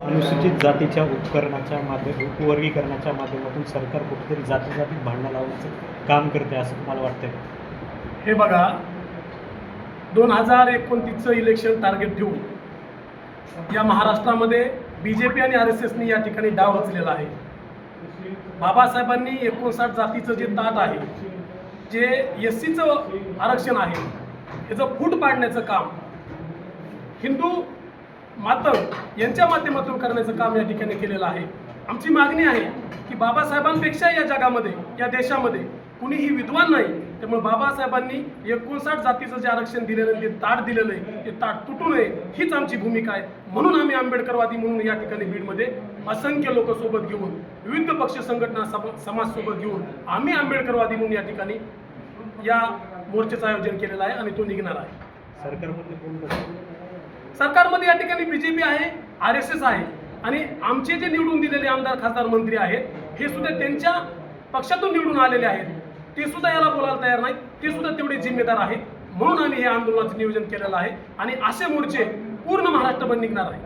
अनुसूचित जातीच्या उपवर्गीकरणाच्या माध्यमातून सरकार कुठेतरी जातीत भांडणं लावण्याचं काम करते असं तुम्हाला वाटतंय का? हे बघा, 2029चं इलेक्शन टार्गेट ठेवून या महाराष्ट्रामध्ये BJP आणि RSSनी या ठिकाणी डाव रचलेला आहे. बाबासाहेबांनी 59 जातीचं जे ताट आहे, जे SCचं आरक्षण आहे, याचं फूट पाडण्याचं काम हिंदू मातंग यांच्या माध्यमातून करण्याचं काम या ठिकाणी केलेलं आहे. आमची मागणी आहे की बाबासाहेबांपेक्षा या जगामध्ये, या देशामध्ये कुणीही विद्वान नाही. त्यामुळे बाबासाहेबांनी 59 जातीचं जे आरक्षण दिलेलं, ते ताट दिलेलं आहे, ते ताट तुटू नये हीच आमची भूमिका आहे. म्हणून आम्ही आंबेडकरवादी म्हणून या ठिकाणी बीडमध्ये असंख्य लोक सोबत घेऊन, विविध पक्ष संघटना समाज सोबत घेऊन आम्ही आंबेडकरवादी म्हणून या ठिकाणी या मोर्चाचं आयोजन केलेलं आहे आणि तो निघणार आहे. सरकारमध्ये कोण कसं? सरकारमध्ये या ठिकाणी BJP आहे, RSS आहे आणि आमचे जे निवडून दिलेले आमदार खासदार मंत्री आहेत, हे सुद्धा त्यांच्या पक्षातून निवडून आलेले आहेत. ते सुद्धा याला बोलायला तयार नाहीत. ते सुद्धा तेवढे जिम्मेदार आहेत. म्हणून आम्ही हे आंदोलनाचं नियोजन केलेलं आहे आणि असे मोर्चे पूर्ण महाराष्ट्रभर निघणार आहे.